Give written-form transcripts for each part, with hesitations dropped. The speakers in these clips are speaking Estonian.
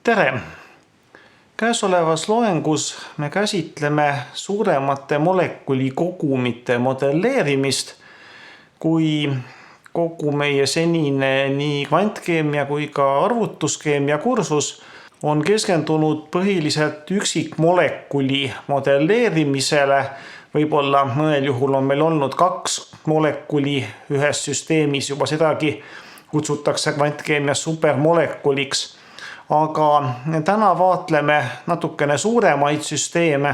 Tere! Käesolevas loengus me käsitleme suuremate molekulikogumite modelleerimist, kui kogu meie senine nii kvantkeemia kui ka arvutuskeemia kursus on keskendunud põhiliselt üksikmolekuli modelleerimisele. Võib-olla mõnel juhul on meil olnud 2 molekuli ühes süsteemis, juba sedagi kutsutakse kvantkeemias supermolekuliks. Aga täna vaatleme natukene suuremaid süsteeme,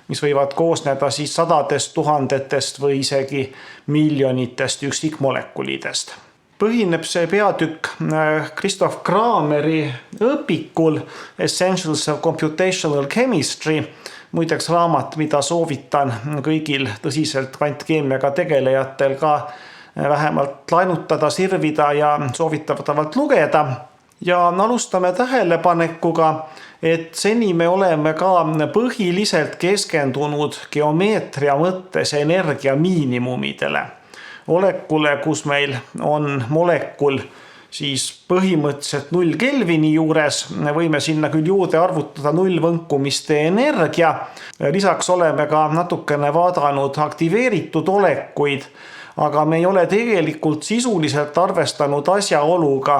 mis võivad koosneda siis sadadest tuhandetest või isegi miljonitest üksikmolekulidest. Põhineb see peatükk Christoph Krameri õpikul Essentials of Computational Chemistry, muideks raamat, mida soovitan kõigil tõsiselt kvantkeemiaga tegelejatel ka vähemalt laenutada, sirvida ja soovitavalt lugeda. Ja alustame tähelepanekuga, et seni me oleme ka põhiliselt keskendunud geomeetria mõttes energia miinimumidele. Olekule, kus meil on molekul siis põhimõtteliselt 0 Kelvini juures, võime sinna küll juurde arvutada 0 võnkumiste energia. Lisaks oleme ka natukene vaadanud aktiveeritud olekuid, aga me ei ole tegelikult sisuliselt arvestanud asjaoluga,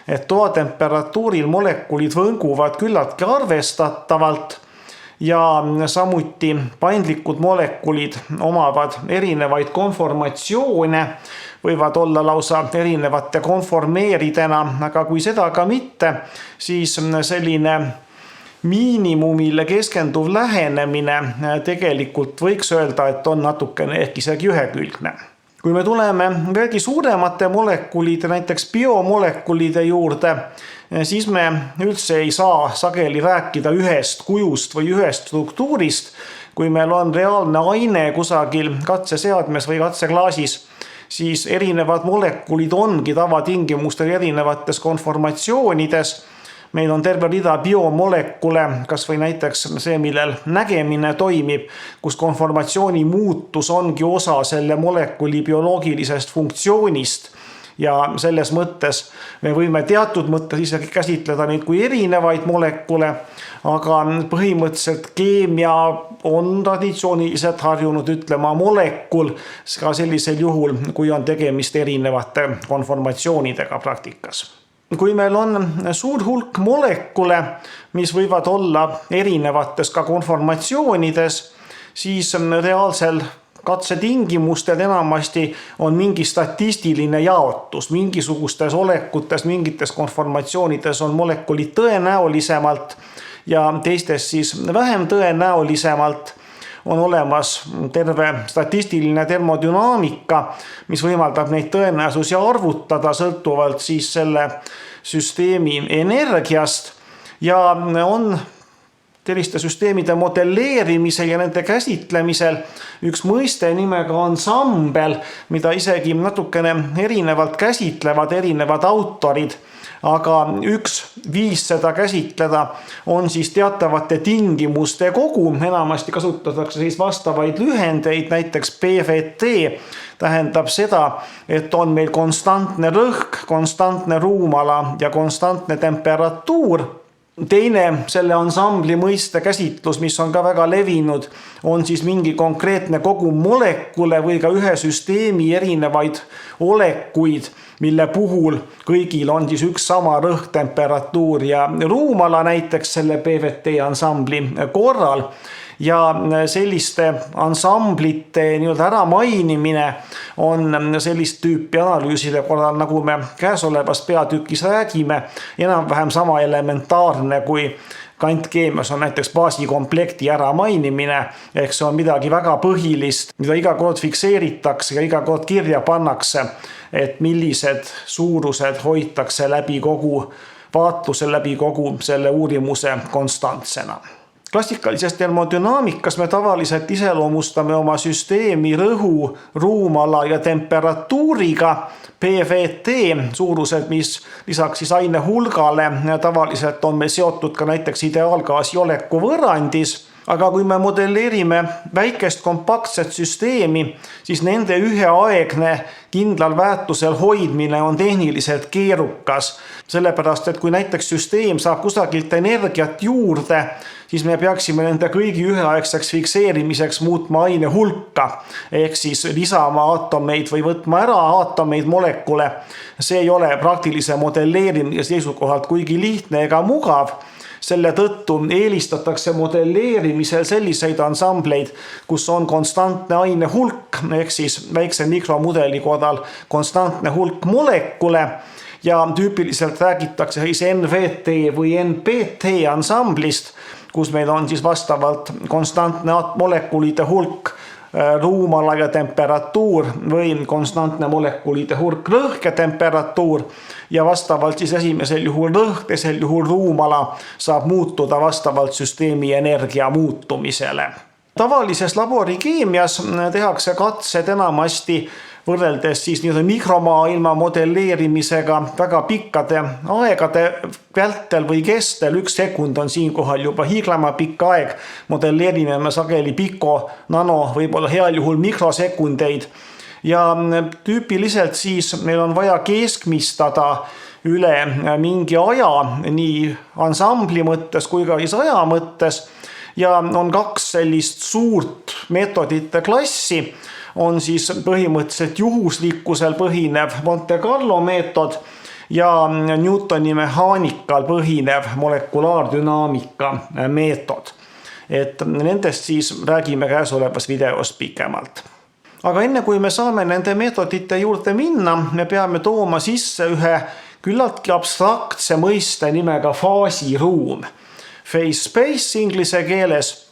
et toatemperatuuril molekulid võnguvad küllaltki arvestatavalt ja samuti paindlikud molekulid omavad erinevaid konformatsioone, võivad olla lausa erinevate konformeeridena, aga kui seda ka mitte, siis selline miinimumile keskenduv lähenemine tegelikult võiks öelda, et on natukene ehk isegi ühekülgne. Kui me tuleme veelgi suuremate molekulide, näiteks biomolekulide juurde, siis me üldse ei saa sageli rääkida ühest kujust või ühest struktuurist. Kui meil on reaalne aine kusagil katseseadmes või katseklaasis, siis erinevad molekulid ongi tavatingimustel erinevates konformatsioonides. Meil on terve rida biomolekule, kas või näiteks see, millel nägemine toimib, kus konformatsiooni muutus ongi osa selle molekuli bioloogilisest funktsioonist. Ja selles mõttes me võime teatud mõttes isegi käsitleda neid kui erinevaid molekule, aga põhimõtteliselt keemia on traditsiooniliselt harjunud ütlema molekul ka sellisel juhul, kui on tegemist erinevate konformatsioonidega praktikas. Kui meil on suur hulk molekule, mis võivad olla erinevates ka konformatsioonides, siis reaalsel katsetingimustel enamasti on mingi statistiline jaotus. Mingisugustes olekutes, mingites konformatsioonides on molekulid tõenäolisemalt ja teistes siis vähem tõenäolisemalt. On olemas terve statistiline termodünaamika, mis võimaldab neid tõenäosusi arvutada sõltuvalt siis selle süsteemi energiast ja on selliste süsteemide modelleerimisel ja nende käsitlemisel üks mõiste nimega ansambel, mida isegi natukene erinevalt käsitlevad erinevad autorid. Aga üks viis seda käsitleda on siis teatavate tingimuste kogum. Enamasti kasutatakse siis vastavaid lühendeid, näiteks PVT tähendab seda, et on meil konstantne rõhk, konstantne ruumala ja konstantne temperatuur. Teine selle ansambli mõiste käsitlus, mis on ka väga levinud, on siis mingi konkreetne kogum molekule või ka ühe süsteemi erinevaid olekuid, mille puhul kõigil on siis üks sama rõhk, temperatuur ja ruumala näiteks selle PVT ansambli korral. Ja selliste ansamblite äramainimine on sellist tüüpi analüüside korral, nagu me käesolevas peatükis räägime, enam-vähem sama elementaarne kui kvantkeemias on näiteks baasikomplekti äramainimine, ehk see on midagi väga põhilist, mida iga kord fikseeritakse ja iga kord kirja pannakse, et millised suurused hoitakse läbi kogu vaatluse, läbi kogu selle uurimuse konstantsena. Klassikalises termodünaamikas me tavaliselt iseloomustame oma süsteemi rõhu, ruumala ja temperatuuriga. PVT suurused, mis lisaks siis aine hulgale tavaliselt on meil seotud ka näiteks ideaalgaasi oleku võrrandis. Aga kui me modelleerime väikest kompaktset süsteemi, siis nende üheaegne kindlal väärtusel hoidmine on tehniliselt keerukas. Sellepärast, et kui näiteks süsteem saab kusagilt energiat juurde, siis me peaksime nende kõigi üheaegseks fikseerimiseks muutma aine hulka. Ehk siis lisama aatomeid või võtma ära aatomeid molekule. See ei ole praktilise modelleerimise seisukohalt kuigi lihtne ega mugav. Selle tõttu eelistatakse modelleerimisel selliseid ansambleid, kus on konstantne aine hulk, ehk siis väikse mikromudeli kodal konstantne hulk molekule ja tüüpiliselt räägitakse siis NVT või NPT ansamblist, kus meil on siis vastavalt konstantne molekulide hulk, ruumala ja temperatuur või konstantne molekulide hulk, rõhk ja temperatuur ja vastavalt siis esimesel juhul rõhk, teisel juhul ruumala saab muutuda vastavalt süsteemi energia muutumisele. Tavalises laborikeemias tehakse katsed enamasti võrreldes siis mikromaailma modelleerimisega väga pikkade aegade vältel või kestel. 1 sekund on siinkohal juba hiiglama pikk aeg. Modelleerime me sageli piko, nano, võib-olla heal juhul mikrosekundeid. Ja tüüpiliselt siis meil on vaja keskmistada üle mingi aja nii ansambli mõttes kui ka aja mõttes. Ja on 2 sellist suurt meetodite klassi. On siis põhimõtteliselt juhuslikkusel põhinev Monte Carlo meetod ja Newtoni mehaanikal põhinev molekulaardünaamika meetod. Et nendest siis räägime käesolevas videos pikemalt. Aga enne kui me saame nende meetodite juurde minna, me peame tooma sisse ühe küllaltki abstraktse mõiste nimega faasiruum. Phase space inglise keeles.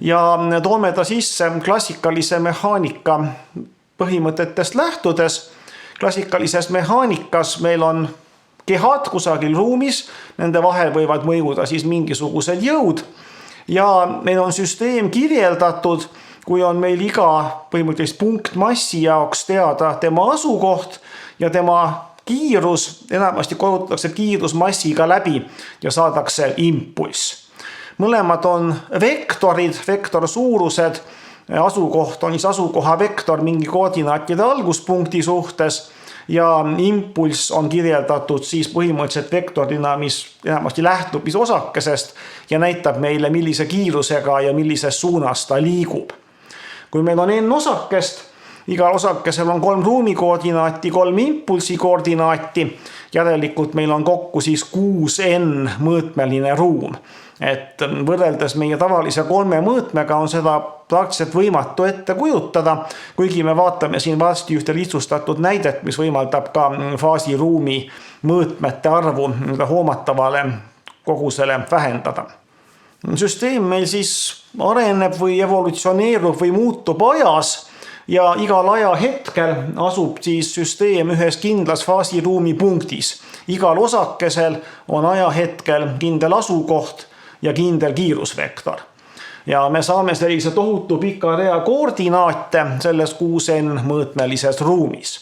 Ja toome ta sisse klassikalise mehaanika põhimõtetest lähtudes. Klassikalises mehaanikas meil on kehad kusagil ruumis, nende vahel võivad mõjuda siis mingisugused jõud ja meil on süsteem kirjeldatud, kui on meil iga põhimõtteliselt punktmassi jaoks teada tema asukoht ja tema kiirus, enamasti korrutatakse kiirusmassiga läbi ja saadakse impulss. Mõlemad on vektorid, vektorsuurused, asukoht on siis asukoha vektor mingi koordinaatide alguspunkti suhtes ja impulss on kirjeldatud siis põhimõtteliselt vektorina, mis enamasti lähtub osakesest ja näitab meile, millise kiirusega ja millises suunas ta liigub. Kui meil on n osakest, igal osakesel on 3 ruumikoordinaati, 3 impulsikoordinaati, järelikult meil on kokku siis 6n mõõtmeline ruum. Et võrreldes meie tavalise 3 mõõtmega on seda praktiliselt võimatu ette kujutada, kuigi me vaatame siin varsti ühte lihtsustatud näidet, mis võimaldab ka faasiruumi mõõtmete arvu hoomatavale kogusele vähendada. Süsteem meil siis areneb või evolutsioneerub või muutub ajas ja igal ajahetkel asub siis süsteem ühes kindlas faasiruumi punktis. Igal osakesel on ajahetkel kindel asukoht ja kindel kiirusvektor. Ja me saame sellise tohutu pika rea koordinaate selles 6n mõõtmelises ruumis.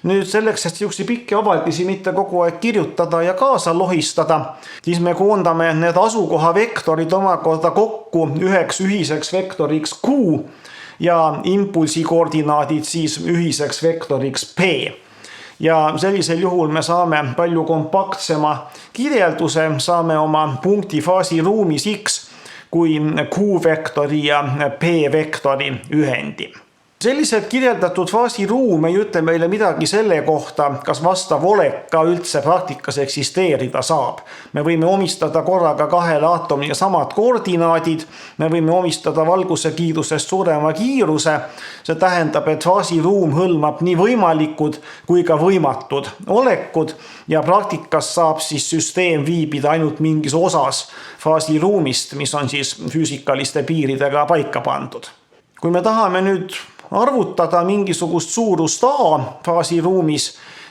Nüüd selleks, et siukse pikki avaldisi mitte kogu aeg kirjutada ja kaasa lohistada, siis me koondame need asukoha vektorid omakorda kokku üheks ühiseks vektoriks Q ja impulsi koordinaadid siis ühiseks vektoriks P. Ja sellisel juhul me saame palju kompaktsema kirjelduse, saame oma punkti faasiruumis X kui Q-vektori ja P-vektori ühendi. Sellised kirjeldatud faasiruum ei ütle meile midagi selle kohta, kas vastav olek ka üldse praktikas eksisteerida saab. Me võime omistada korraga 2 aatomile samad koordinaadid, me võime omistada valguse kiirusest suurema kiiruse. See tähendab, et faasiruum hõlmab nii võimalikud kui ka võimatud olekud ja praktikas saab siis süsteem viibida ainult mingis osas faasiruumist, mis on siis füüsikaliste piiridega paika pandud. Kui me tahame nüüd arvutada mingisugust suurust A faasiruumis,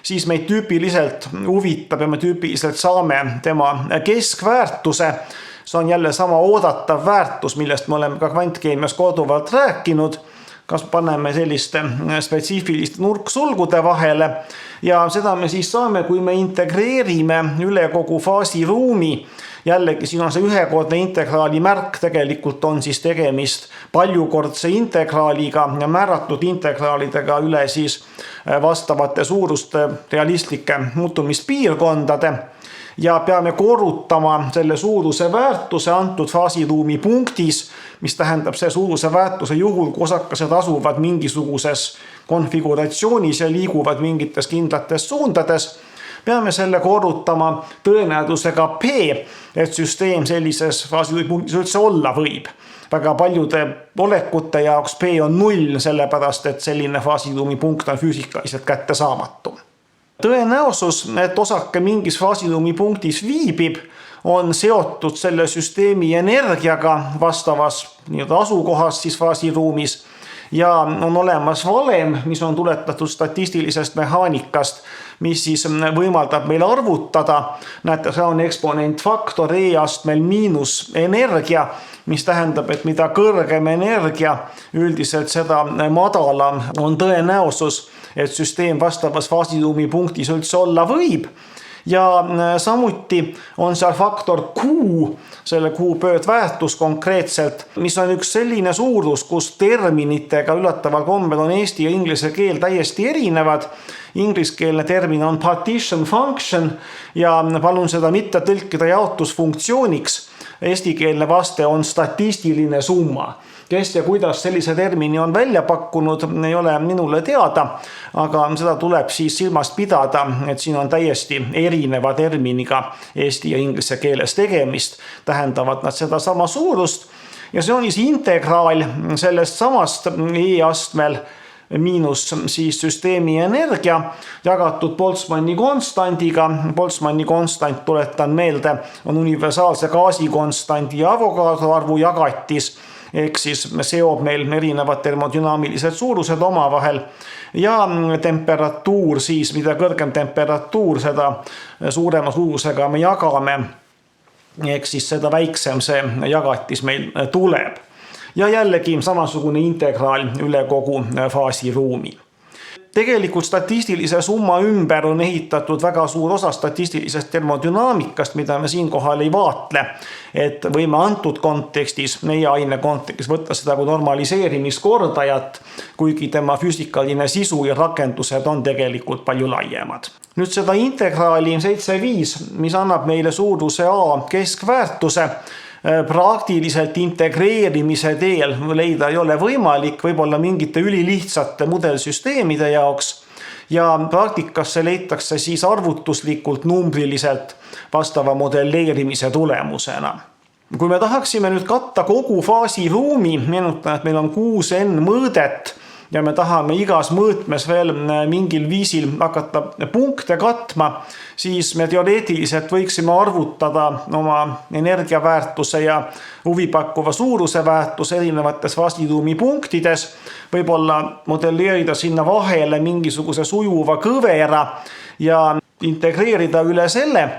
siis meid tüüpiliselt huvitab ja me tüüpiliselt saame tema keskväärtuse. See on jälle sama oodatav väärtus, millest me oleme ka kvantkeemias korduvalt rääkinud. Kas paneme selliste spetsiifiliste nurksulgude vahele ja seda me siis saame, kui me integreerime üle kogu faasiruumi jällegi siin on see ühekordne integraali märk, tegelikult on siis tegemist paljukordse integraaliga ja määratud integraalidega üle siis vastavate suuruste realistlike muutumispiirkondade. Ja peame korrutama selle suuruse väärtuse antud faasiruumi punktis, mis tähendab see suuruse väärtuse juhul, kui osakesed asuvad mingisuguses konfiguratsioonis ja liiguvad mingites kindlates suundades. Peame selle korrutama tõenäosusega P, et süsteem sellises faasiruumi punktis üldse olla võib. Väga paljude olekute jaoks P on 0, sellepärast et selline faasiruumi punkt on füüsikaliselt kättesaamatu. Tõenäosus, et osake mingis faasiruumi punktis viibib, on seotud selle süsteemi energiaga vastavas asukohas siis faasiruumis ja on olemas valem, mis on tuletatud statistilisest mehaanikast, mis siis võimaldab meil arvutada. Näete, see on eksponentfaktor E-astmel miinus energia, mis tähendab, et mida kõrgem energia, üldiselt seda madalam on tõenäosus, et süsteem vastavas faasiruumi punktis üldse olla võib. Ja samuti on seal faktor Q, selle Q pöördväärtus konkreetselt, mis on üks selline suurus, kus terminitega üllataval kombel on eesti ja inglise keel täiesti erinevad. Ingliskeelne termin on partition function ja palun seda mitte tõlkida jaotusfunktsiooniks. Eestikeelne vaste on statistiline summa. Kes ja kuidas sellise termini on välja pakkunud, ei ole minule teada, aga seda tuleb siis silmast pidada, et siin on täiesti erineva terminiga eesti ja inglise keeles tegemist, tähendavad nad seda sama suurust ja see on siis integraal sellest samast E-astmel miinus siis süsteemi energia jagatud Boltzmanni konstandiga. Boltzmanni konstant, tuletan meelde, on universaalse gaasikonstandi ja Avogadro arvu jagatis, ehk siis seob meil erinevad termodünaamilised suurused omavahel ja temperatuur siis, mida kõrgem temperatuur, seda suurema suurusega me jagame, ehk siis seda väiksem see jagatis meil tuleb. Ja jällegi samasugune integraal üle kogu faasiruumi. Tegelikult statistilise summa ümber on ehitatud väga suur osa statistilisest termodünaamikast, mida me siinkohal ei vaatle, et võime antud kontekstis, meie aine kontekstis võtta seda kui normaliseerimiskordajat, kuigi tema füüsikaline sisu ja rakendused on tegelikult palju laiemad. Nüüd seda integraali 7,5, mis annab meile suuruse A keskväärtuse, praktiliselt integreerimise teel leida ei ole võimalik, võib-olla mingite ülilihtsate mudelsüsteemide jaoks ja praktikasse leitakse siis arvutuslikult numbriliselt vastava modelleerimise tulemusena. Kui me tahaksime nüüd katta kogu faasiruumi, meenutan, et meil on 6n mõõdet ja me tahame igas mõõtmes veel mingil viisil hakata punkte katma, siis me teoreetiliselt võiksime arvutada oma energiaväärtuse ja huvipakkuva suuruse väärtuse erinevates faasiruumi punktides, võib-olla modelleerida sinna vahele mingisuguse sujuva kõvera ja integreerida üle selle.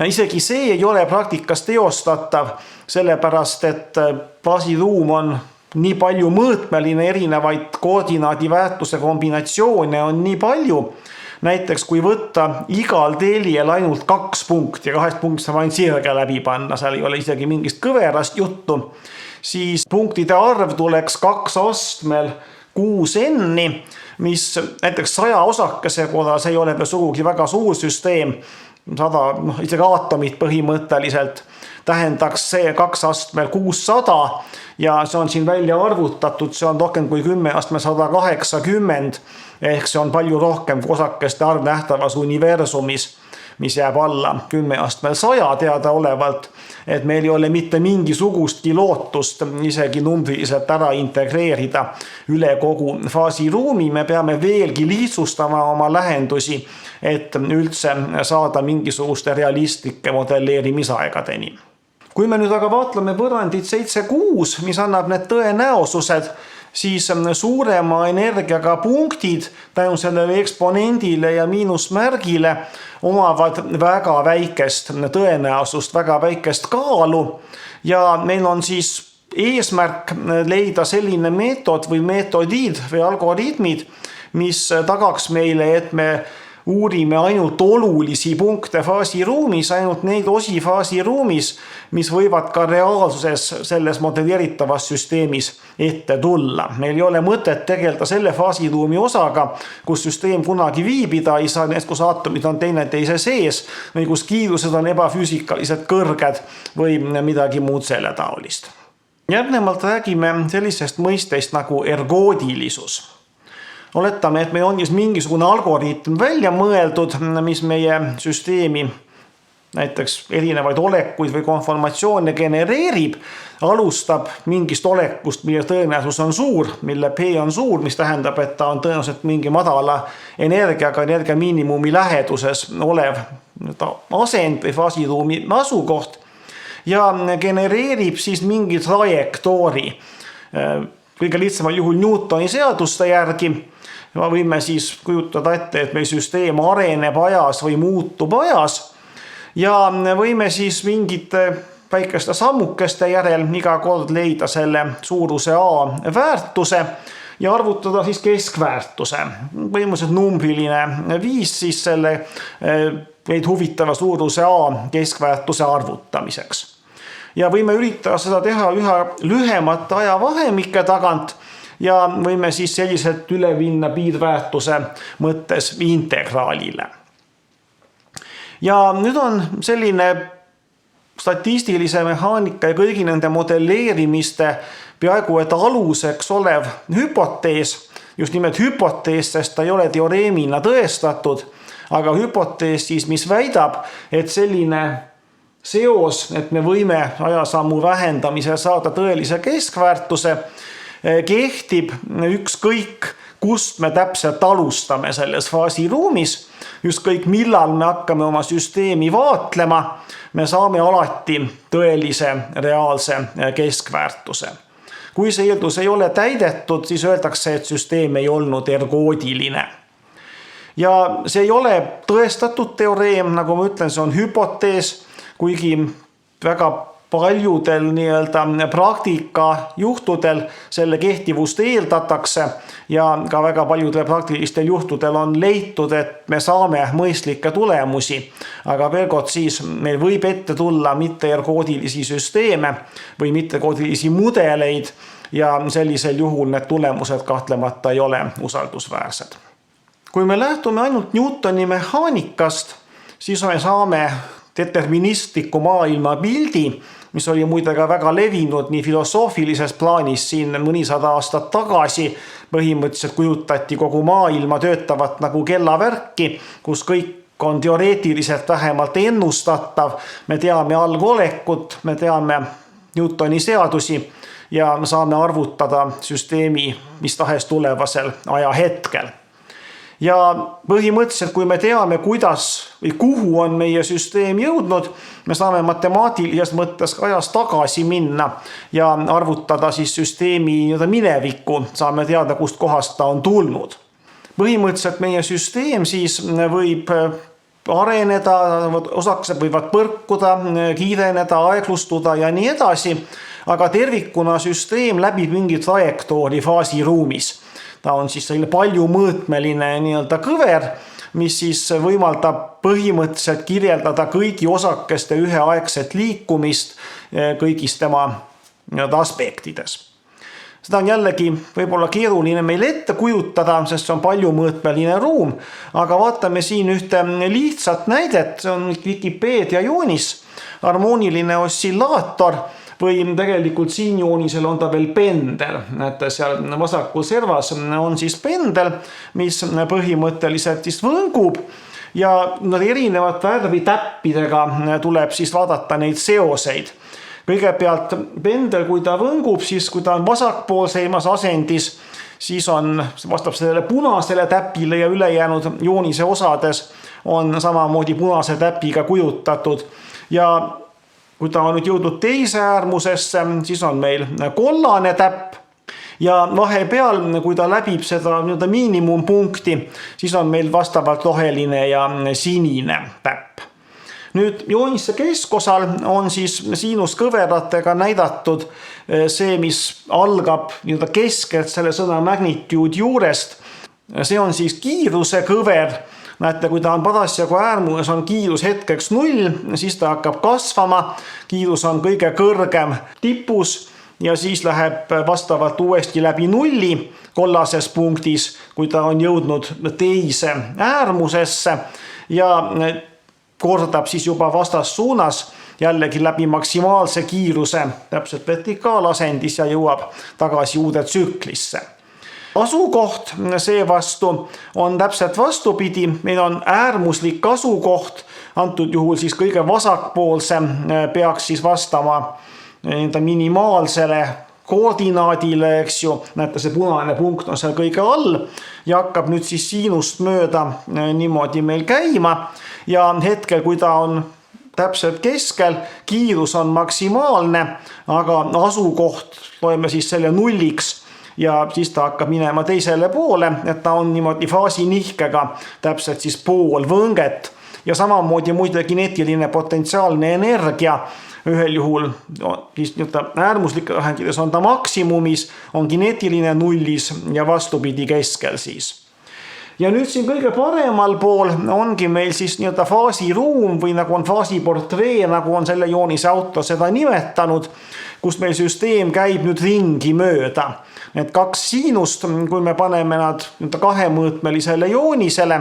Isegi see ei ole praktikas teostatav, sellepärast et faasiruum on nii palju mõõtmeline, erinevaid koordinaadi väärtuse kombinatsioone on nii palju. Näiteks kui võtta igal teljel ainult 2 punkti ja 2 punktist saab ainult sirge läbi panna, seal ei ole isegi mingist kõverast juttu, siis punktide arv tuleks 2 astmel 6n, mis näiteks 100 osakese korras ei ole sugugi väga suur süsteem, 100, isegi aatomid põhimõtteliselt, tähendaks see 2 astmel 600 ja see on siin välja arvutatud, see on rohkem kui 10 astmel 180, ehk see on palju rohkem kui osakeste arv nähtavas universumis, mis jääb alla 10 astmel 100 teadaolevalt, et meil ei ole mitte mingisugustki lootust isegi numbriliselt ära integreerida üle kogu faasiruumi. Me peame veelgi lihtsustama oma lähendusi, et üldse saada mingisuguste realistlike modelleerimisaegadeni. Kui me nüüd aga vaatleme põrandit 7,6, mis annab need tõenäosused, siis suurema energiaga punktid tänu sellele eksponendile ja miinusmärgile omavad väga väikest tõenäosust, väga väikest kaalu ja meil on siis eesmärk leida selline meetod või meetodiid või algoritmid, mis tagaks meile, et me uurime ainult olulisi punkte faasiruumis, ainult neid osi faasiruumis, mis võivad ka reaalsuses selles modelleeritavas süsteemis ette tulla. Meil ei ole mõtet tegeleda selle faasiruumi osaga, kus süsteem kunagi viibida ei saa, kus aatomid on teineteise sees või kus kiirused on ebafüüsikaliselt kõrged või midagi muud selle taolist. Järgnevalt räägime sellisest mõistest nagu ergoodilisus. Oletame, et meil on mingisugune algoritm välja mõeldud, mis meie süsteemi näiteks erinevaid olekuid või konformatsioone genereerib, alustab mingist olekust, mille tõenäosus on suur, mille P on suur, mis tähendab, et ta on tõenäoliselt mingi madala energiaga, energia miinimumi läheduses olev asend või faasiruumi asukoht ja genereerib siis mingi trajektoori. Kõige lihtsamal juhul Newtoni seaduste järgi võime siis kujutada ette, et meie süsteem areneb ajas või muutub ajas ja võime siis mingite väikeste sammukeste järel iga kord leida selle suuruse A väärtuse ja arvutada siis keskväärtuse. Põhimõtteliselt numbriline viis siis selle meid huvitava suuruse A keskväärtuse arvutamiseks. Ja võime üritada seda teha üha lühemate ajavahemike tagant ja võime siis selliselt üle minna piirväärtuse mõttes integraalile. Ja nüüd on selline statistilise mehaanika ja kõigi nende modelleerimiste peaaegu et aluseks olev hüpotees, just nimelt hüpotees, sest ta ei ole teoreemina tõestatud, aga hüpotees siis, mis väidab, et selline seos, et me võime ajasammu vähendamisel saada tõelise keskväärtuse, kehtib ükskõik, kust me täpselt alustame selles faasiruumis, ükskõik millal me hakkame oma süsteemi vaatlema, me saame alati tõelise reaalse keskväärtuse. Kui see eeldus ei ole täidetud, siis öeldakse, et süsteem ei olnud ergoodiline. Ja see ei ole tõestatud teoreem, nagu ma ütlen, see on hüpotees, kuigi väga paljudel praktika juhtudel selle kehtivust eeldatakse ja ka väga paljudel praktilistel juhtudel on leitud, et me saame mõistlikke tulemusi. Aga veel kord siis meil võib ette tulla mitte ergoodilisi süsteeme või mitte ergoodilisi mudeleid ja sellisel juhul need tulemused kahtlemata ei ole usaldusväärsed. Kui me lähtume ainult Newtoni mehaanikast, siis me saame deterministliku maailma pildi, mis oli muide ka väga levinud nii filosoofilises plaanis siin mõnisada aastat tagasi. Põhimõtteliselt kujutati kogu maailma töötavat nagu kellavärki, kus kõik on teoreetiliselt vähemalt ennustatav. Me teame algolekut, me teame Newtoni seadusi ja saame arvutada süsteemi mis tahes tulevasel ajahetkel. Ja põhimõtteliselt, kui me teame, kuidas või kuhu on meie süsteem jõudnud, me saame matemaatilises mõttes ajas tagasi minna ja arvutada siis süsteemi minevikku, saame teada, kust kohast ta on tulnud. Põhimõtteliselt meie süsteem siis võib areneda, osakesed võivad põrkuda, kiireneda, aeglustuda ja nii edasi, aga tervikuna süsteem läbib mingi trajektoori faasiruumis. Ta on siis selline paljumõõtmeline kõver, mis siis võimaldab põhimõtteliselt kirjeldada kõigi osakeste üheaegset liikumist kõigis tema aspektides. Seda on jällegi võib-olla keeruline meil ette kujutada, sest see on paljumõõtmeline ruum, aga vaatame siin ühte lihtsat näidet, see on Wikipedia joonis, harmooniline oscillaator, või tegelikult siin joonisel on ta veel pendel. Näete, seal vasakul servas on siis pendel, mis põhimõtteliselt siis võngub ja erinevat värvi täppidega tuleb siis vaadata neid seoseid. Kõigepealt pendel, kui ta võngub, siis kui ta on vasakpoolseimas asendis, siis vastab sellele punasele täpile ja ülejäänud joonise osades on samamoodi punase täpiga kujutatud ja kui ta on nüüd jõudnud teise äärmusesse, siis on meil kollane täpp ja vahepeal, kui ta läbib seda miinimumpunkti, siis on meil vastavalt roheline ja sinine täpp. Nüüd joonise keskosal on siis siinuskõveratega näidatud see, mis algab keskelt selle sõna magnitude juurest. See on siis kiiruse kõver, Näete, kui ta on parasjagu äärmuses, on kiirus hetkeks 0, siis ta hakkab kasvama, kiirus on kõige kõrgem tipus ja siis läheb vastavalt uuesti läbi 0 kollases punktis, kui ta on jõudnud teise äärmusesse ja kordab siis juba vastassuunas jällegi läbi maksimaalse kiiruse täpselt vertikaalasendis ja jõuab tagasi uude tsüklisse. Asukoht seevastu on täpselt vastupidi, meil on äärmuslik asukoht, antud juhul siis kõige vasakpoolsem peaks siis vastama minimaalsele koordinaadile, eks ju, näete, see punane punkt on seal kõige all ja hakkab nüüd siis siinust mööda niimoodi meil käima ja hetkel, kui ta on täpselt keskel, kiirus on maksimaalne, aga asukoht loeme siis selle 0-iks ja siis ta hakkab minema teisele poole, et ta on niimoodi faasinihkega täpselt siis pool võnget ja samamoodi muide kineetiline potentsiaalne energia ühel juhul siis äärmuslikes lahendides on ta maksimumis, on kineetiline 0-is ja vastupidi keskel siis. Ja nüüd siin kõige paremal pool ongi meil siis faasiruum või nagu on faasiportree, nagu on selle joonise autor seda nimetanud, kus meil süsteem käib nüüd ringi mööda. Need kaks siinust, kui me paneme nad kahemõõtmelisele joonisele,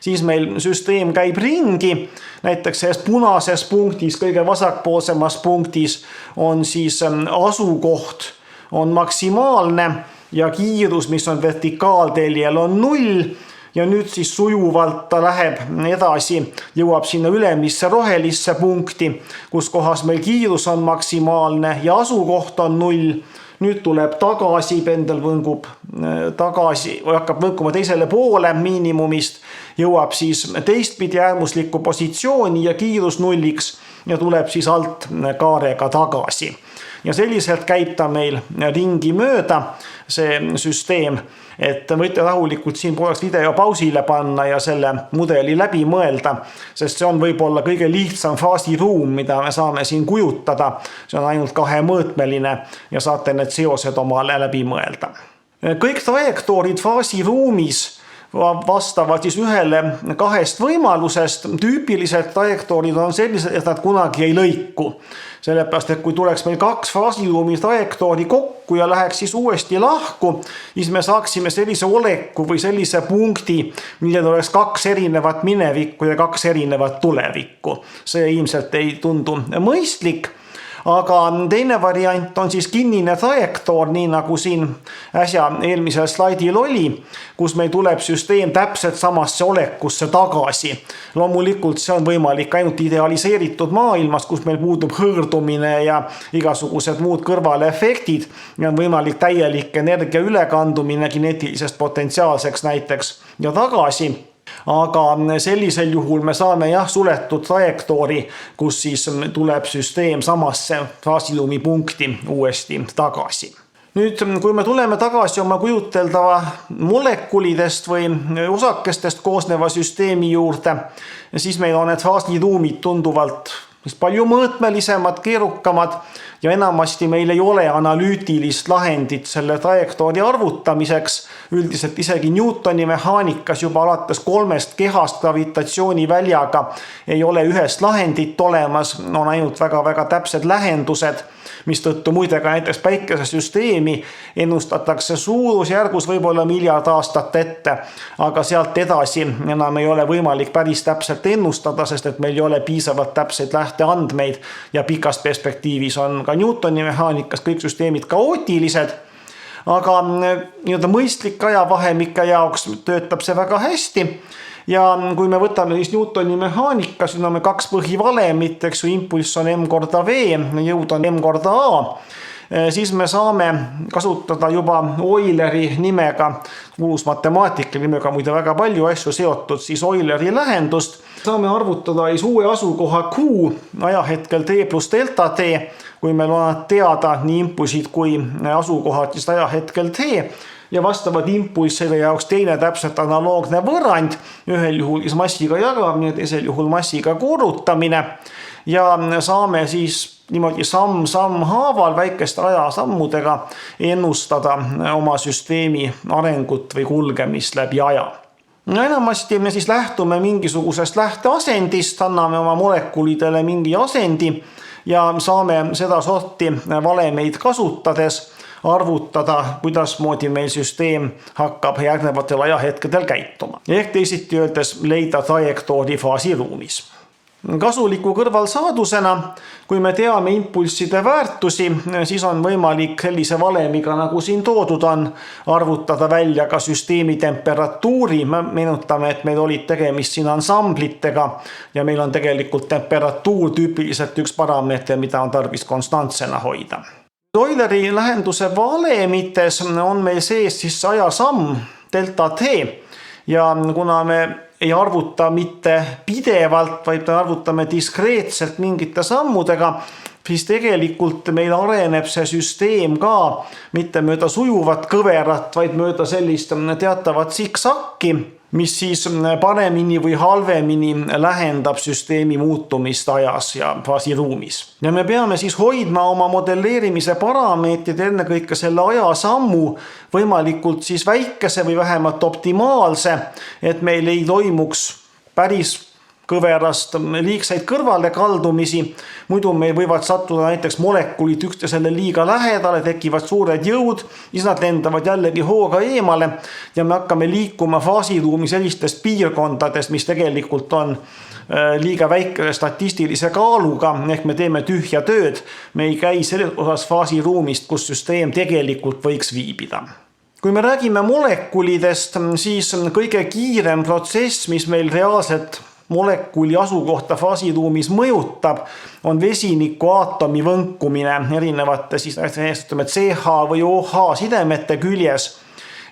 siis meil süsteem käib ringi, näiteks selles punases punktis, kõige vasakpoolsemas punktis on siis asukoht on maksimaalne ja kiirus, mis on vertikaalteljel, on 0 ja nüüd siis sujuvalt ta läheb edasi, jõuab sinna ülemisse rohelisse punkti, kus kohas meil kiirus on maksimaalne ja asukoht on 0. Nüüd tuleb tagasi, pendel võngub tagasi või hakkab võnkuma teisele poole miinimumist, jõuab siis teistpidi äärmuslikku positsiooni ja kiirus 0-iks ja tuleb siis alt kaarega tagasi. Ja selliselt käib ta meil ringi mööda, see süsteem, et võite rahulikult siin pooleks video pausile panna ja selle mudeli läbi mõelda, sest see on võib-olla kõige lihtsam faasiruum, mida me saame siin kujutada. See on ainult kahemõõtmeline ja saate need seosed omale läbi mõelda. Kõik trajektoorid faasiruumis vastavad siis ühele kahest võimalusest. Tüüpilised trajektoorid on sellised, et nad kunagi ei lõiku. Sellepärast, et kui tuleks meil kaks faasiruumi trajektoori kokku ja läheks siis uuesti lahku, siis me saaksime sellise oleku või sellise punkti, millel oleks kaks erinevat minevikku ja kaks erinevat tulevikku. See ilmselt ei tundu mõistlik. Aga teine variant on siis kinnine trajektoor, nii nagu siin äsja eelmisel slaidil oli, kus meil tuleb süsteem täpselt samasse olekusse tagasi. Loomulikult see on võimalik ainult idealiseeritud maailmas, kus meil puudub hõõrdumine ja igasugused muud kõrvalefektid ja on võimalik täielik energia ülekandumine kineetilisest potentsiaalseks näiteks ja tagasi. Aga sellisel juhul me saame suletud trajektoori, kus siis tuleb süsteem samasse faasiruumi punkti uuesti tagasi. Nüüd, kui me tuleme tagasi oma kujuteldava molekulidest või osakestest koosneva süsteemi juurde, siis meil on need faasiruumid tunduvalt palju mõõtmelisemad, keerukamad ja enamasti meil ei ole analüütilist lahendit selle trajektoori arvutamiseks. Üldiselt isegi Newtoni mehaanikas juba alates 3 kehast gravitatsiooniväljaga ei ole ühest lahendit olemas, on ainult väga-väga täpsed lähendused, mistõttu muide ka näiteks päikesesüsteemi ennustatakse suurusjärgus võib-olla miljard aastat ette, aga sealt edasi enam ei ole võimalik päris täpselt ennustada, sest et meil ei ole piisavalt täpseid lähteandmeid ja pikas perspektiivis on ka Newtoni mehaanikas kõik süsteemid kaootilised, aga mõistlike ajavahemike jaoks töötab see väga hästi. Ja kui me võtame siis Newtoni mehaanika, siin on 2 põhivalemit, eks ju, impulss on m korda v, jõud on m korda a, siis me saame kasutada juba Euleri nimega, kuulus matemaatika nimega muide väga palju asju seotud, siis Euleri lähendust. Saame arvutada siis uue asukoha Q ajahetkel t plus delta t, kui meil on teada nii impulsid kui asukohad siis ajahetkel t. Ja vastavad impulsside jaoks teine täpselt analoogne võrrand, ühel juhul massiga jagamine, teisel juhul massiga korrutamine ja saame siis niimoodi samm haaval väikeste ajasammudega ennustada oma süsteemi arengut või kulgemist läbi aja. Enamasti me siis lähtume mingisugusest lähteasendist, anname oma molekulidele mingi asendi ja saame seda sorti valemeid kasutades arvutada, kuidasmoodi meil süsteem hakkab järgnevatel ajahetkedel käituma. Ehk teisiti öeldes leida trajektoori faasiruumis. Kasuliku kõrvalsaadusena, kui me teame impulsside väärtusi, siis on võimalik sellise valemiga, nagu siin toodud on, arvutada välja ka süsteemi temperatuuri. Me meenutame, et meil olid tegemist siin ansamblitega ja meil on tegelikult temperatuur tüüpiliselt üks parameeter, mida on tarvis konstantsena hoida. Euleri lahenduse valemites on meil sees siis ajasamm delta t ja kuna me ei arvuta mitte pidevalt, vaid arvutame diskreetselt mingite sammudega, siis tegelikult meil areneb see süsteem ka mitte mööda sujuvat kõverat, vaid mööda sellist teatavat siksakki, mis siis paremini või halvemini lähendab süsteemi muutumist ajas ja faasiruumis. Ja me peame siis hoidma oma modelleerimise parameetrid ennekõike selle ajasammu võimalikult siis väikese või vähemalt optimaalse, et meil ei toimuks päris kõverast liigseid kõrvalekaldumisi, muidu meil võivad sattuda näiteks molekulid üksteisele liiga lähedale, tekivad suured jõud, siis nad lendavad jällegi hooga eemale ja me hakkame liikuma faasiruumi sellistest piirkondadest, mis tegelikult on liiga väikese statistilise kaaluga, ehk me teeme tühja tööd, me ei käi selles osas faasiruumist, kus süsteem tegelikult võiks viibida. Kui me räägime molekulidest, siis kõige kiirem protsess, mis meil reaalselt molekuli asukohta faasiruumis mõjutab, on vesiniku aatomi võnkumine erinevate siis CH või OH sidemete küljes.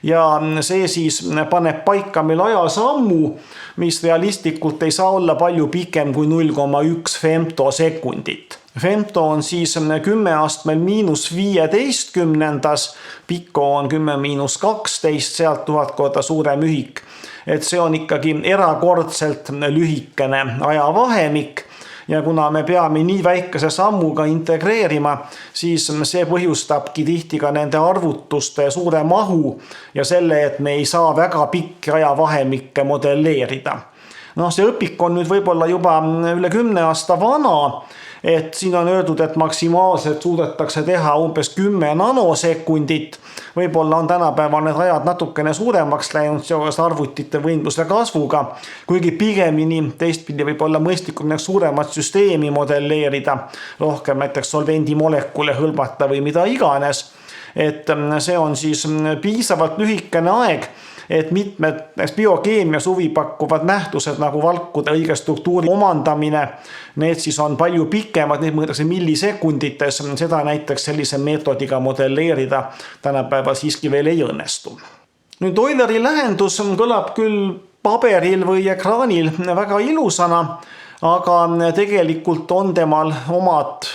Ja see siis paneb paika meil ajasammu, mis realistlikult ei saa olla palju pikem kui 0,1 femtosekundit. Femto on siis 10 astmel -15, piko on 10-12, sealt 1000 korda suurem ühik. Et see on ikkagi erakordselt lühikene ajavahemik ja kuna me peame nii väikese sammuga integreerima, siis see põhjustabki tihti ka nende arvutuste suure mahu ja selle, et me ei saa väga pikki ajavahemikke modelleerida. See õpik on nüüd võib-olla juba üle 10 aasta vana, et siin on öeldud, et maksimaalselt suudetakse teha umbes 10 nanosekundit. Võib-olla on tänapäeval need ajad natukene suuremaks läinud seoses arvutite võimluse kasvuga, kuigi pigemini teistpidi võib olla mõistlikum suuremat süsteemi modelleerida, rohkem näiteks solvendi molekule hõlmata või mida iganes. Et see on siis piisavalt lühikene aeg, et mitmed biokeemias huvi pakkuvad nähtused nagu valkude õige struktuuri omandamine, need siis on palju pikemad, need mõõdetakse millisekundites, seda näiteks sellise meetodiga modelleerida tänapäeval siiski veel ei õnnestu. Nüüd Euleri lahendus kõlab küll paberil või ekraanil väga ilusana, aga tegelikult on temal omad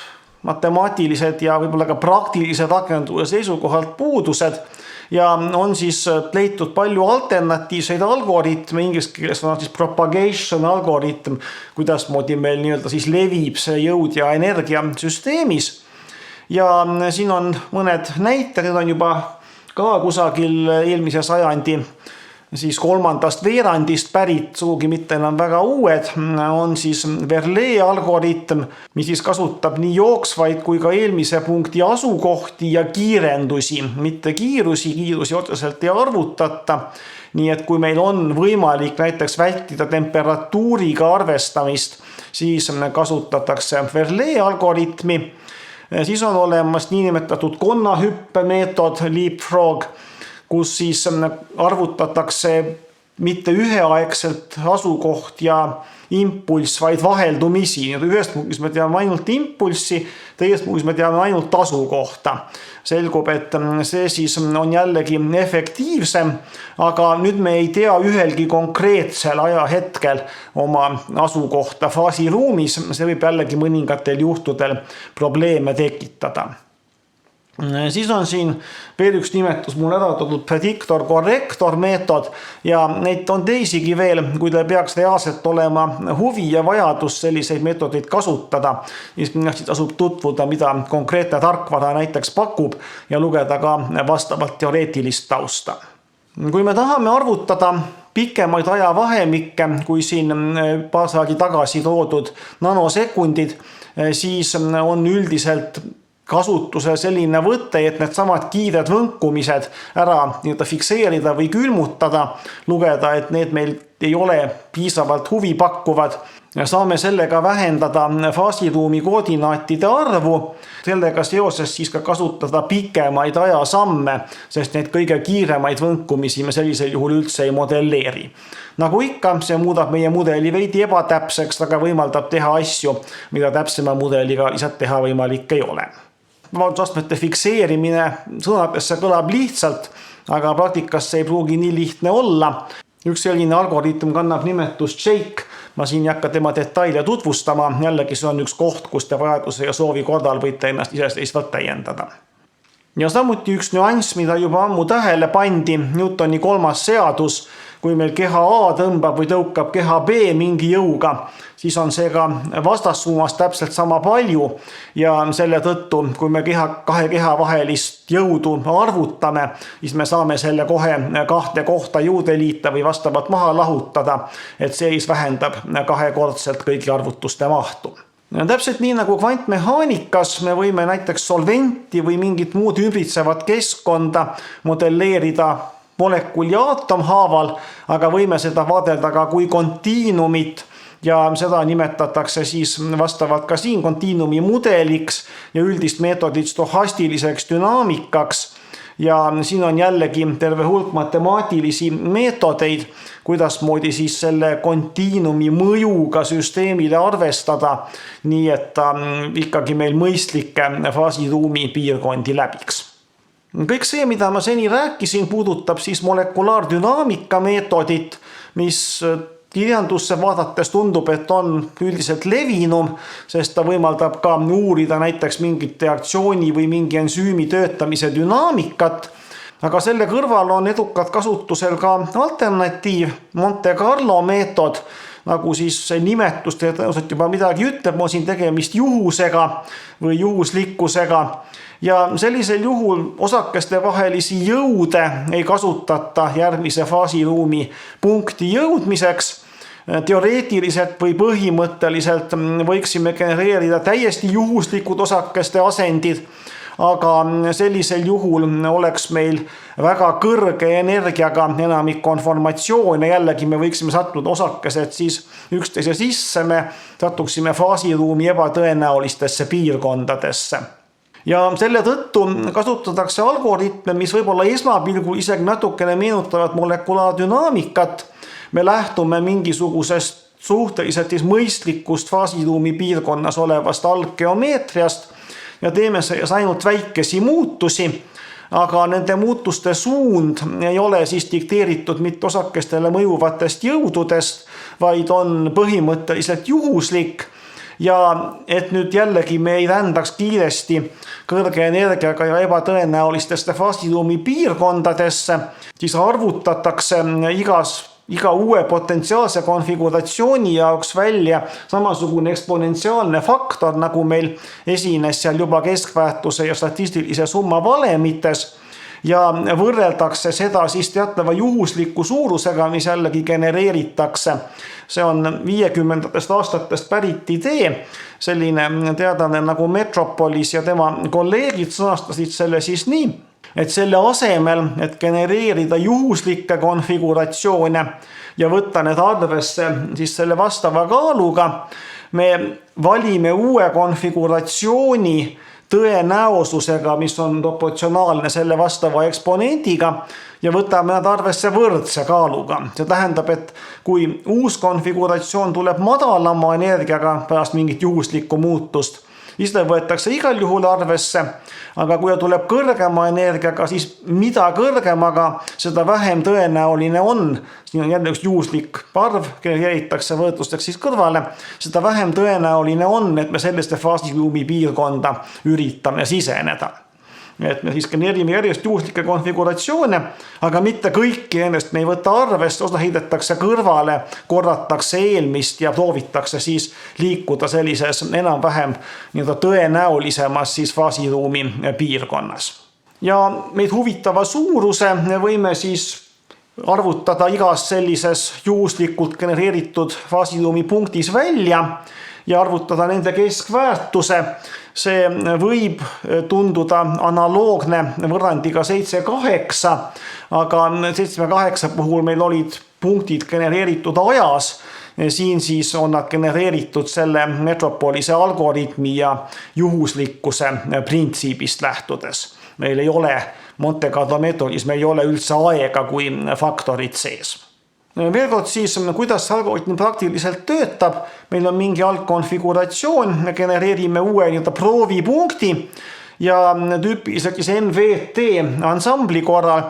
matemaatilised ja võib-olla ka praktilised rakenduse seisukohalt puudused. Ja on siis leitud palju alternatiivseid algoritme, inglise keeles on siis propagation algoritm, kuidasmoodi meil nii-öelda siis levib see jõud ja energia süsteemis. Ja siin on mõned näited, need on juba ka kusagil eelmise sajandi siis 3. veerandist pärit, sugugi mitte enam väga uued, on siis Verlet algoritm, mis siis kasutab nii jooksvaid kui ka eelmise punkti asukohti ja kiirendusi, mitte kiirusi otseselt ei arvutata. Nii et kui meil on võimalik näiteks vältida temperatuuriga arvestamist, siis kasutatakse Verlet algoritmi. Siis on olemas niinimetatud konnahüppe-meetod, leapfrog, kus siis arvutatakse mitte üheaegselt asukoht ja impulss, vaid vaheldumisi. Ühest punktis me teame ainult impulssi, teisest punktis me teame ainult asukohta. Selgub, et see siis on jällegi efektiivsem, aga nüüd me ei tea ühelgi konkreetsel ajahetkel oma asukohta faasiruumis. See võib jällegi mõningatel juhtudel probleeme tekitada. Siis on siin veel üks nimetus mul ära toodud prediktor-korrektor meetod ja neid on teisigi veel, kui teil peaks reaalselt olema huvi ja vajadus selliseid meetodeid kasutada, siis tasub tutvuda, mida konkreetne tarkvara näiteks pakub ja lugeda ka vastavalt teoreetilist tausta. Kui me tahame arvutada pikemaid ajavahemikke kui siin paar slaidi tagasi toodud nanosekundid, siis on üldiselt kasutusel selline võte, et need samad kiired võnkumised ära fikseerida või külmutada, lugeda, et need meil ei ole piisavalt huvipakkuvad. Saame sellega vähendada faasiruumi koordinaatide arvu, sellega seoses siis ka kasutada pikemaid ajasamme, sest need kõige kiiremaid võnkumisi me sellisel juhul üldse ei modelleeri. Nagu ikka, see muudab meie mudeli veidi ebatäpseks, aga võimaldab teha asju, mida täpsema mudeliga lihtsalt teha võimalik ei ole. Vabadusastmete fikseerimine sõnadesse kõlab lihtsalt, aga praktikas see ei pruugi nii lihtne olla. Üks selline algoritm kannab nimetust Shake. Ma siin ei hakka tema detaile tutvustama, jällegi see on üks koht, kus te vajaduse ja soovi korral võite ennast iseseisvalt täiendada. Ja samuti üks nüanss, mida juba ammu tähele pandi, Newtoni 3. seadus, kui meil keha A tõmbab või tõukab keha B mingi jõuga, siis on see ka vastassuunas täpselt sama palju ja selle tõttu, kui me kahe keha vahelist jõudu arvutame, siis me saame selle kohe kahte kohta juurde liita või vastavalt maha lahutada, et see siis vähendab kahekordselt kõigi arvutuste mahtu. Täpselt nii nagu kvantmehaanikas me võime näiteks solventi või mingit muud ümbritsevat keskkonda modelleerida molekul ja aatom haaval, aga võime seda vaadelda ka kui kontiinumit ja seda nimetatakse siis vastavalt ka siin kontiinumi mudeliks ja üldist meetodit stohastiliseks dünaamikaks. Ja siin on jällegi terve hulk matemaatilisi meetodeid, kuidas moodi siis selle kontiinumi mõjuga süsteemile arvestada, nii et ta ikkagi meil mõistlikke faasiruumi piirkondi läbiks. Kõik see, mida ma seni rääkisin, puudutab siis molekulaardünaamika meetodit, mis kirjandusse vaadates tundub, et on üldiselt levinum, sest ta võimaldab ka uurida näiteks mingit reaktsiooni või mingi ensüümi töötamise dünaamikat. Aga selle kõrval on edukalt kasutusel ka alternatiiv, Monte Carlo meetod, nagu siis see nimetus tõenäoliselt juba midagi ütleb, on siin tegemist juhusega või juhuslikkusega. Ja sellisel juhul osakeste vahelisi jõude ei kasutata järgmise faasiruumi punkti jõudmiseks. Teoreetiliselt või põhimõtteliselt võiksime genereerida täiesti juhuslikud osakeste asendid, aga sellisel juhul oleks meil väga kõrge energiaga enamik konformatsioone. Jällegi me võiksime sattuda osakesed siis üksteise sisse, me satuksime faasiruumi ebatõenäolistesse piirkondadesse. Ja selle tõttu kasutatakse algoritme, mis võib-olla esmapilgul isegi natukene meenutavad molekulaardünaamikat. Me lähtume mingisugusest suhteliselt mõistlikust faasiruumi piirkonnas olevast alggeomeetriast ja teeme selles ainult väikesi muutusi, aga nende muutuste suund ei ole siis dikteeritud mitte osakestele mõjuvatest jõududest, vaid on põhimõtteliselt juhuslik. Ja et nüüd jällegi me ei rändaks kiiresti kõrge energiaga ja ebatõenäolistesse faasiruumi piirkondadesse, siis arvutatakse iga uue potentsiaalse konfiguratsiooni jaoks välja samasugune eksponentsiaalne faktor, nagu meil esines seal juba keskväärtuse ja statistilise summa valemites. Ja võrreldakse seda siis teatava juhusliku suurusega, mis jällegi genereeritakse. See on 50. aastatest pärit idee, selline teadlane nagu Metropolis ja tema kolleegid sõnastasid selle siis nii, et selle asemel, et genereerida juhuslikke konfiguratsioone ja võtta need arvesse siis selle vastava kaaluga, me valime uue konfiguratsiooni tõenäosusega, mis on proportsionaalne selle vastava eksponendiga ja võtame nad arvesse võrdse kaaluga. See tähendab, et kui uus konfiguratsioon tuleb madalama energiaga pärast mingit juhuslikku muutust, siis ta võetakse igal juhul arvesse, aga kui ta tuleb kõrgema energiaga, siis mida kõrgemaga, seda vähem tõenäoline on. Siin on jälle üks juhuslik arv, genereeritakse võrdlusteks siis kõrvale, seda vähem tõenäoline on, et me selliste faasiruumi piirkonda üritame siseneda. Et me siis genereerime järjest juhuslikke konfiguratsioone, aga mitte kõiki ennast me ei võta arvest, osa heidetakse kõrvale, korratakse eelmist ja proovitakse siis liikuda sellises enam-vähem tõenäolisemas siis faasiruumi piirkonnas. Ja meid huvitava suuruse võime siis arvutada igas sellises juhuslikult genereeritud faasituumi punktis välja ja arvutada nende keskväärtuse. See võib tunduda analoogne võrrandiga 7,8, aga 7,8 puhul meil olid punktid genereeritud ajas. Siin siis on nad genereeritud selle Metropolise algoritmi ja juhuslikkuse printsiibist lähtudes. Meil ei ole Monte Carlo meetodis, meil ei ole üldse aega kui faktorid sees. Veel kord siis, kuidas see algoritm praktiliselt töötab. Meil on mingi algkonfiguratsioon, me genereerime uue proovipunkti ja tüüpiliselt NVT ansambli korral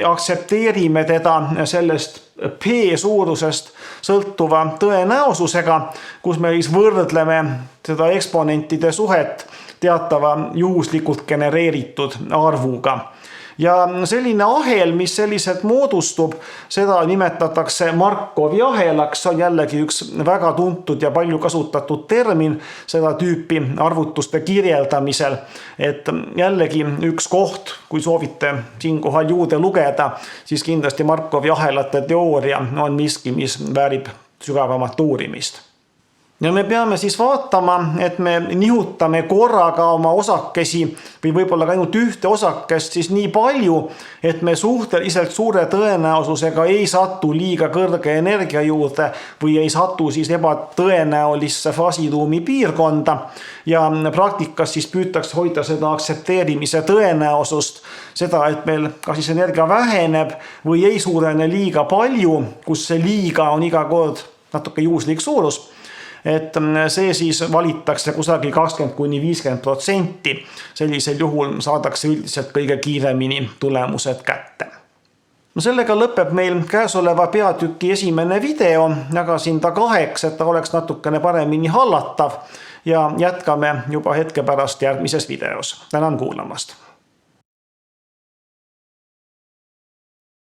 aktsepteerime teda sellest P suurusest sõltuva tõenäosusega, kus me siis võrdleme seda eksponentide suhet teatava juhuslikult genereeritud arvuga. Ja selline ahel, mis selliselt moodustub, seda nimetatakse Markovi ahelaks. See on jällegi üks väga tuntud ja palju kasutatud termin seda tüüpi arvutuste kirjeldamisel. Et jällegi üks koht, kui soovite siinkohal juurde lugeda, siis kindlasti Markovi ahelate teooria on miski, mis väärib sügavamat uurimist. Ja me peame siis vaatama, et me nihutame korraga oma osakesi või võib-olla ka ainult ühte osakest siis nii palju, et me suhteliselt suure tõenäosusega ei satu liiga kõrge energia juurde või ei satu siis ebatõenäolisse faasituumi piirkonda. Ja praktikas siis püütakse hoida seda aktsepteerimise tõenäosust, seda, et meil kas siis energia väheneb või ei suurene liiga palju, kus see liiga on iga kord natuke juhuslik suurus. Et see siis valitakse kusagil 20–50%. Sellisel juhul saadakse üldiselt kõige kiiremini tulemused kätte. Sellega lõpeb meil käesoleva peatüki esimene video. Jagasin ta 2, et ta oleks natukene paremini hallatav ja jätkame juba hetke pärast järgmises videos. Tänan kuulamast!